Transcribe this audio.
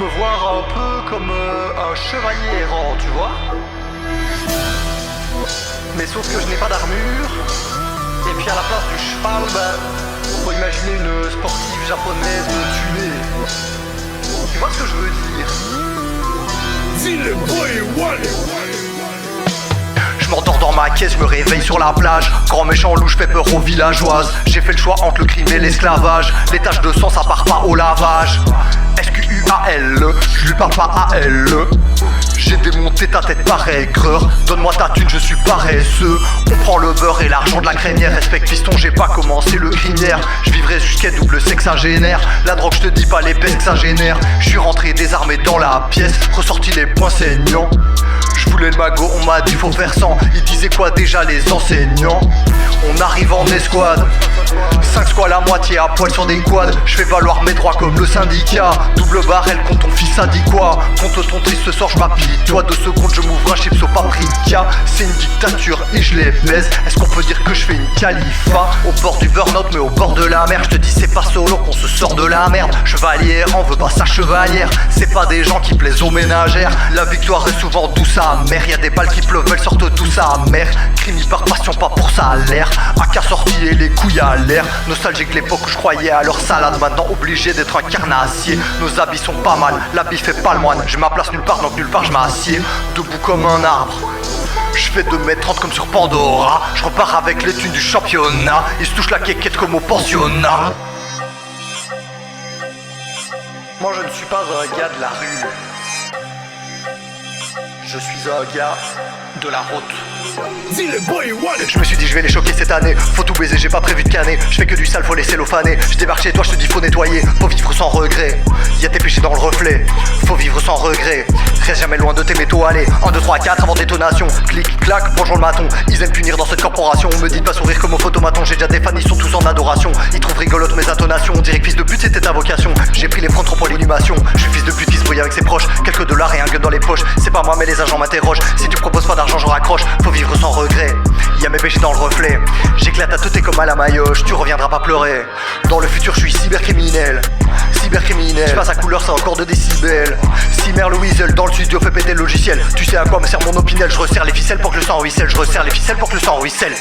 me voir un peu comme un chevalier errant, tu vois. Mais sauf que je n'ai pas d'armure. Et puis à la place du cheval, faut imaginer une sportive japonaise me tuer. Tu vois ce que je veux dire? Je m'endors dans ma caisse, je me réveille sur la plage. Grand méchant loup, je fais peur aux villageoises. J'ai fait le choix entre le crime et l'esclavage. Les taches de sang, ça part pas au lavage. SQUAL, je lui parle pas à elle. J'ai démonté ta tête par aigreur. Donne-moi ta thune, je suis paresseux. On prend le beurre et l'argent de la crémière. Respecte fiston, j'ai pas commencé le crinière. Je vivrai jusqu'à double sexagénaire. La drogue, je te dis pas les peines que ça génère. Je suis rentré désarmé dans la pièce, ressorti les poings saignants. Je voulais le magot, on m'a dit faut faire 100. Ils disaient quoi déjà les enseignants? On arrive en escouade, 5 squats la moitié à poil sur des quads. Je fais valoir mes droits comme le syndicat. Double barrel contre ton fils, ça dit quoi? Contre ton triste sort, je m'appuie. Toi 2 secondes, je m'ouvre un chips au paprika. C'est une dictature et je les baise. Est-ce qu'on peut dire que je fais une califa? Au bord du burn-out mais au bord de la mer. Je te dis c'est pas solo qu'on se sort de la merde. Chevalière, on veut pas sa chevalière. C'est pas des gens qui plaisent aux ménagères. La victoire est souvent douce amère. Y'a des balles qui pleuvent, elles sortent douce amère. Crime par passion, pas pour salaire. AK sorti et les couilles à l'air. Nostalgique l'époque où je croyais à leur salade. Maintenant obligé d'être un carnassier. Nos habits sont pas mal, l'habit fait pas le moine. J'ai ma place nulle part, donc nulle part je m'assieds. Debout comme un arbre, je fais 2m30 comme sur Pandora. Je repars avec les thunes du championnat. Ils se touchent la quéquette comme au pensionnat. Moi je ne suis pas un gars de la rue. Je suis un gars de la route. Je me suis dit je vais les choquer cette année. Faut tout baiser, j'ai pas prévu de canner. Je fais que du sale, faut les cellofaner. Je débarque chez toi, je te dis faut nettoyer. Faut vivre sans regret. Y'a tes péchés dans le reflet. Faut vivre sans regret. Reste jamais loin de tes métaux, allez 1, 2, 3, 4 avant détonation. Clic, clac, bonjour le maton. Ils aiment punir dans cette corporation. On me dit de pas sourire comme au photomaton. J'ai déjà des fans, ils sont tous en adoration. Ils trouvent rigolote mes intonations. On dirait que fils de pute c'était ta vocation. J'ai pris les fronts trop pour l'inhumation. Je suis fils de pute qui se brouille avec ses proches. Quelques dollars et un gun dans les poches. C'est pas moi mais les agents m'interrogent. Si tu proposes pas d'argent je raccroche. Faut vivre sans regret. Y'a mes péchés dans le reflet. J'éclate à teuter comme à la maillotche. Tu reviendras pas pleurer. Dans le futur je suis cybercriminel. Cybercriminel. Je passe à couleur, c'est encore de décibels. Simer le weasel dans le studio fait péter le logiciel. Tu sais à quoi me sert mon opinel. Je resserre les ficelles pour que le sang ruisselle. Je resserre les ficelles pour que le sang ruisselle.